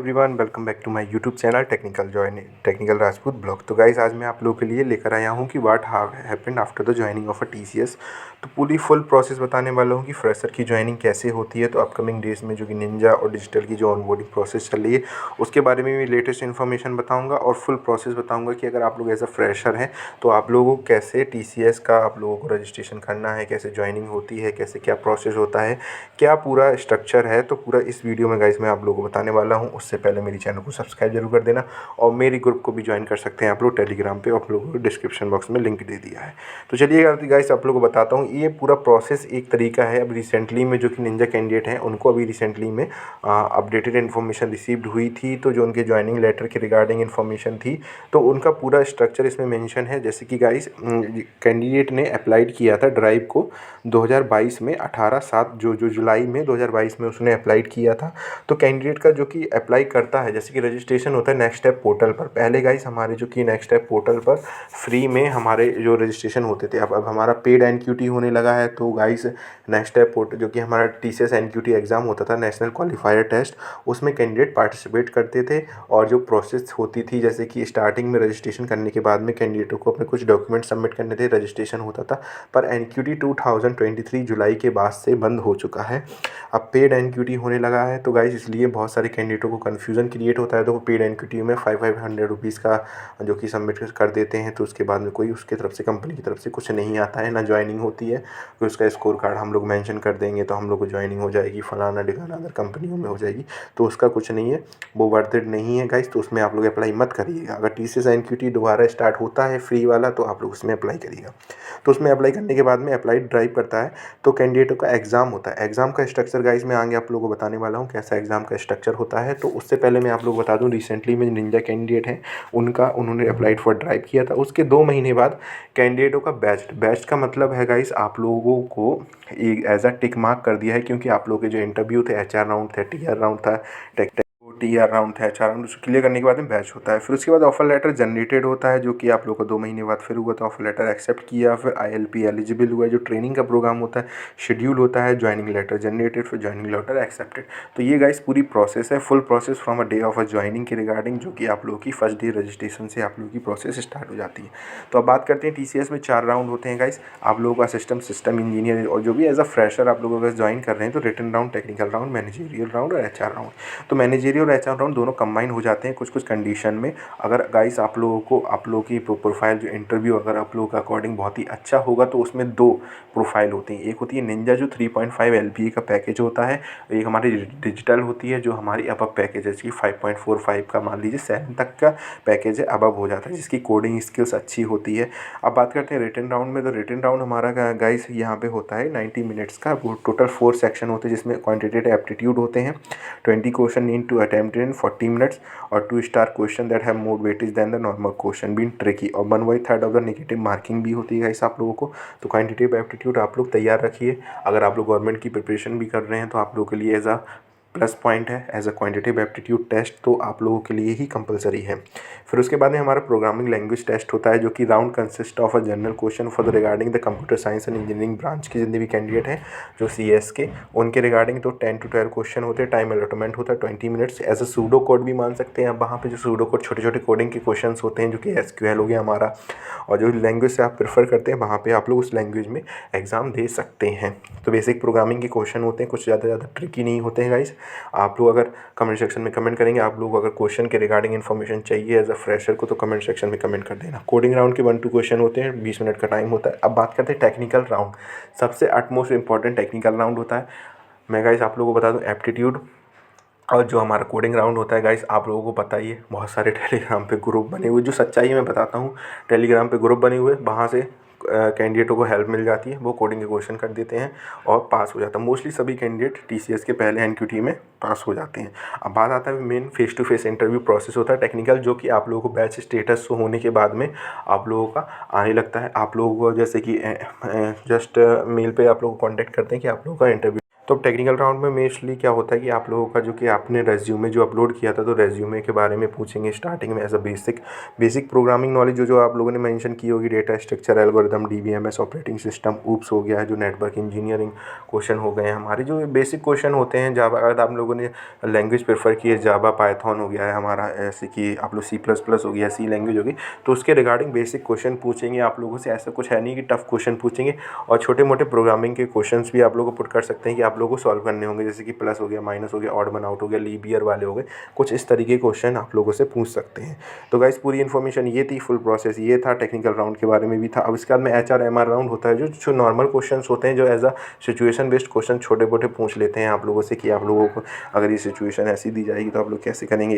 Everyone, welcome back to my YouTube channel technical Rajput blog. तो guys आज मैं आप लोगों के लिए लेकर आया हूं कि what happened after the joining of a TCS. तो पूरी फुल प्रोसेस बताने वाला हूं कि फ्रेशर की ज्वाइनिंग कैसे होती है। तो अपकमिंग डेज में जो कि निंजा और डिजिटल की जो ऑनबोर्डिंग प्रोसेस चल रही है उसके बारे में भी लेटेस्ट इन्फॉर्मेशन बताऊँगा और फुल प्रोसेस बताऊँगा कि अगर आप लोग एज अ फ्रेशर हैं तो आप लोगों को कैसे टीसीएस का आप लोगों को रजिस्ट्रेशन करना है, कैसे ज्वाइनिंग होती है, कैसे क्या प्रोसेस होता है, क्या पूरा स्ट्रक्चर है। तो पूरा इस वीडियो में गाइस मैं आप लोगों को बताने वाला हूं। उससे पहले मेरी चैनल को सब्सक्राइब जरूर कर देना और मेरी ग्रुप को भी ज्वाइन कर सकते हैं आप लोग टेलीग्राम पे, आप लोगों को डिस्क्रिप्शन बॉक्स में लिंक दे दिया है। तो चलिए गाइस आप लोगों को बताता हूँ। ये पूरा प्रोसेस एक तरीका है। अब रिसेंटली में जो कि निंजा कैंडिडेट हैं उनको अभी रिसेंटली में अपडेटेड इन्फॉर्मेशन रिसीव्ड हुई थी। तो जो उनके ज्वाइनिंग लेटर के रिगार्डिंग इन्फॉर्मेशन थी तो उनका पूरा स्ट्रक्चर इसमें मेंशन है। जैसे कि गाइस कैंडिडेट ने अप्लाइड किया था ड्राइव को 2022 में 18/7 जो जुलाई में 2022 में उसने अप्लाइड किया था। तो कैंडिडेट का जो कि अप्लाई करता है, जैसे कि रजिस्ट्रेशन होता है नेक्स्ट स्टेप पोर्टल पर। पहले गाइस हमारे जो कि नेक्स्ट स्टेप पोर्टल पर फ्री में हमारे जो रजिस्ट्रेशन होते थे, अब हमारा पेड एनक्यूटी होने लगा है। तो गाइस नेक्स्ट स्टेप पोर्टल जो कि हमारा टीसीएस एनक्यूटी एग्ज़ाम होता था, नेशनल क्वालिफायर टेस्ट, उसमें कैंडिडेट पार्टिसिपेट करते थे। और जो प्रोसेस होती थी, जैसे कि स्टार्टिंग में रजिस्ट्रेशन करने के बाद में कैंडिडेटों को अपने कुछ डॉक्यूमेंट सबमिट करने थे, रजिस्ट्रेशन होता था। पर एनक्यूटी 2023 जुलाई के बाद से बंद हो चुका है। अब पेड एनक्यूटी होने लगा है। तो गाइस इसलिए बहुत सारे कैंडिडेटों को कन्फ्यूज़न क्रिएट होता है। तो वो पेड एनक्यूटी में 500 रुपीज़ का जो कि सबमिट कर देते हैं। तो उसके बाद में कोई उसकी तरफ से, कंपनी की तरफ से कुछ नहीं आता है, ना ज्वाइनिंग होती है। तो उसका स्कोर कार्ड हम लोग मेंशन कर देंगे तो हम लोग को ज्वाइनिंग हो जाएगी, फलाना ढिकाना अदर कंपनियों में हो जाएगी। तो उसका कुछ नहीं है, वो वर्थ इट नहीं है गाइस। तो उसमें आप लोग अप्लाई मत करिएगा। अगर टीसीएस एनक्यूटी दोबारा स्टार्ट होता है फ्री वाला तो आप लोग उसमें अप्लाई करिएगा। तो उसमें अप्लाई करने के बाद में अप्लाइड ड्राइव करता है तो कैंडिडेटों का एग्ज़ाम होता है। एग्ज़ाम का स्ट्रक्चर गाइस मैं आगे आप लोगों को बताने वाला हूँ कैसा एग्ज़ाम का स्ट्रक्चर होता है। तो उससे पहले मैं आप लोग बता दूँ, रिसेंटली में निंजा कैंडिडेट हैं उन्होंने अप्लाइड फॉर ड्राइव किया था। उसके 2 महीने बाद कैंडिडेटों का बैच का मतलब है गाइस आप लोगों को एज अ टिक मार्क कर दिया है, क्योंकि आप लोगों के जो इंटरव्यू थे, एचआर राउंड थे, टीआर राउंड था, टीआर राउंड था, एचआर राउंड, उसको क्लियर करने के बाद में बैच होता है। फिर उसके बाद ऑफर लेटर जनरेटेड होता है, जो कि आप लोग को 2 महीने बाद फिर हुआ। तो ऑफर लेटर एक्सेप्ट किया, फिर आईएलपी एलिजिबल हुआ, जो ट्रेनिंग का प्रोग्राम होता है शेड्यूल होता है, ज्वाइनिंग लेटर जनरेटेड, फिर ज्वाइनिंग लेटर एक्सेप्टेड। तो ये गाइस पूरी प्रोसेस है, full process from a day of a joining के रिगार्डिंग, जो कि आप लोगों की फर्स्ट डे रजिस्ट्रेशन से आप लोगों की प्रोसेस स्टार्ट हो जाती है। तो अब बात करते हैं टीसीएस में 4 राउंड होते हैं गाइस। आप लोगों का सिस्टम इंजीनियर और जो भी एज अ फ्रेशर आप लोगों का ज्वाइन कर रहे हैं, तो written round, technical round, managerial round और एचआर राउंड। तो मैनेजरियल और एचआर राउंड दोनों कंबाइन हो जाते हैं कुछ कंडीशन में। अगर गाइस आप लोगों की प्रोफाइल जो इंटरव्यू अगर आप लोगों का अकॉर्डिंग बहुत ही अच्छा होगा तो उसमें 2 प्रोफाइल होती हैं। एक होती है निंजा जो 3.5 एलपीए का पैकेज होता है, एक हमारी डिजिटल होती है जो हमारी अबव पैकेज है, जिसकी 5.45 का मान लीजिए 7 तक का पैकेज है, अबव हो जाता है, जिसकी कोडिंग स्किल्स अच्छी होती है। अब बात करते हैं रिटन राउंड में। तो रिटन राउंड हमारा गाइस यहाँ पे होता है 90 मिनट्स का। वो टोटल 4 सेक्शन होते हैं, जिसमें क्वान्टिटेटिव एप्टीट्यूड होते हैं, 20 question need to attempt in 40 minutes, और 2 star question that have more weightage than the normal question been tricky, और 1/3 ऑफ द नेगेटिव मार्किंग भी होती है गाइस आप लोगों को। तो क्वान्टिटेटिव एप्टीट्यूड आप लोग तैयार रखिए। अगर आप लोग गवर्नमेंट की प्रिपरेशन भी कर रहे हैं तो आप लोगों के लिए एज अ प्लस पॉइंट है, as a quantitative aptitude test तो आप लोगों के लिए ही कंपलसरी है। फिर उसके बाद में हमारा प्रोग्रामिंग लैंग्वेज टेस्ट होता है, जो कि round consist of a general question for the regarding the computer science and engineering branch के जितने भी कैंडिडेट हैं जो सीएस के, उनके रिगार्डिंग तो 10 to 12 क्वेश्चन होते हैं। टाइम अलॉटमेंट होता है 20 minutes. As a pseudo code भी मान सकते हैं आप। वहाँ पे जो सूडो कोड छोटे छोटे कोडिंग के क्वेश्चन होते हैं, जो कि एसक्यूएल हो गया हमारा, और जो लैंग्वेज से आप प्रेफर करते हैं वहाँ पे आप लोग उस लैंग्वेज में एग्ज़ाम दे सकते हैं। तो बेसिक प्रोग्रामिंग के क्वेश्चन होते हैं, कुछ ज़्यादा ट्रिकी नहीं होते हैं गाइस। आप लोग अगर कमेंट सेक्शन में कमेंट करेंगे, आप लोग अगर क्वेश्चन के रिगार्डिंग इन्फॉर्मेशन चाहिए एज अ फ्रेशर को, तो कमेंट सेक्शन में कमेंट कर देना। कोडिंग राउंड के 1-2 क्वेश्चन होते हैं, 20 मिनट का टाइम होता है। अब बात करते हैं टेक्निकल राउंड। सबसे अटमोस्ट इंपॉर्टेंट टेक्निकल राउंड होता है। मैं गाइस आप लोगों को बता दूं, एप्टीट्यूड और जो हमारा कोडिंग राउंड होता है गाइस, आप लोगों को पता ही है, बहुत सारे टेलीग्राम पे ग्रुप बने हुए, जो सच्चाई है मैं बताता हूँ, टेलीग्राम पे ग्रुप बने हुए, वहाँ से कैंडिडेटों को हेल्प मिल जाती है, वो कोडिंग के क्वेश्चन कर देते हैं और पास हो जाता है। मोस्टली सभी कैंडिडेट टीसीएस के पहले एनक्यूटी में पास हो जाते हैं। अब बात आता है main face to face interview process होता है टेक्निकल, जो कि आप लोगों को बैच स्टेटस होने के बाद में आप लोगों का आने लगता है। आप लोगों को जैसे कि जस्ट मेल पे आप लोग को कॉन्टैक्ट करते हैं कि आप लोगों का इंटरव्यू तो टेक्निकल राउंड में मोस्टली क्या होता है कि आप लोगों का जो कि आपने रेज्यूमे जो अपलोड किया था, तो रेज्यूमे के बारे में पूछेंगे स्टार्टिंग में as a basic programming knowledge जो आप लोगों ने मेंशन की होगी, data structure, algorithm, DBMS, operating system, OOPs हो गया है, जो नेटवर्क इंजीनियरिंग क्वेश्चन हो गए हैं हमारे, जो बेसिक क्वेश्चन होते हैं। जावा, अगर आप लोगों ने लैंग्वेज प्रेफर की है, जावा, पाइथन हो गया है हमारा, ऐसे कि आप लोग C++ हो गया, सी लैंग्वेज होगी, तो उसके रिगार्डिंग बेसिक क्वेश्चन पूछेंगे आप लोगों से। ऐसा कुछ है नहीं कि टफ क्वेश्चन पूछेंगे, और छोटे मोटे प्रोग्रामिंग के क्वेश्चंस भी आप लोगों को पुट कर सकते हैं कि आप लोगों को सॉल्व करने होंगे, जैसे कि प्लस हो गया, माइनस हो गया, ऑड वन आउट हो गया, लीप ईयर वाले हो गए, कुछ इस तरीके के क्वेश्चन आप लोगों से पूछ सकते हैं। तो गाइस पूरी इन्फॉर्मेशन ये थी, फुल प्रोसेस ये था, टेक्निकल राउंड के बारे में भी था। अब इसके बाद में HR MR राउंड होता है, जो नॉर्मल क्वेश्चन होते हैं, जो as a situation based question छोटे मोटे पूछ लेते हैं आप लोगों से कि आप लोगों को अगर ये सिचुएशन ऐसी दी जाएगी तो आप लोग कैसे करेंगे,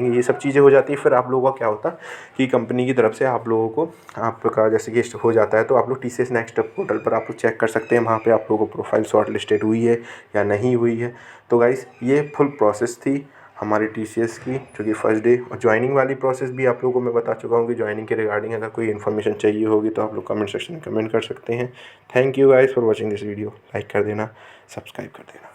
ये सब चीज़ें हो जाती है। फिर आप लोगों का क्या होता है कि कंपनी की तरफ से आप लोगों को आपका जैसे कि हो जाता है, तो आप लोग TCS नेक्स्ट पोर्टल पर आप लोग चेक कर सकते हैं, वहाँ पे आप लोगों को प्रोफाइल शॉर्ट लिस्टेड हुई है या नहीं हुई है। तो गाइस ये फुल प्रोसेस थी हमारी TCS की, जो कि फर्स्ट डे। और ज्वाइनिंग वाली प्रोसेस भी आप लोगों को मैं बता चुका हूँ कि ज्वाइनिंग के रिगार्डिंग अगर कोई इन्फॉर्मेशन चाहिए होगी तो आप लोग कमेंट सेक्शन में कमेंट कर सकते हैं। Thank you guys for watching this video. Like कर देना, सब्सक्राइब कर देना।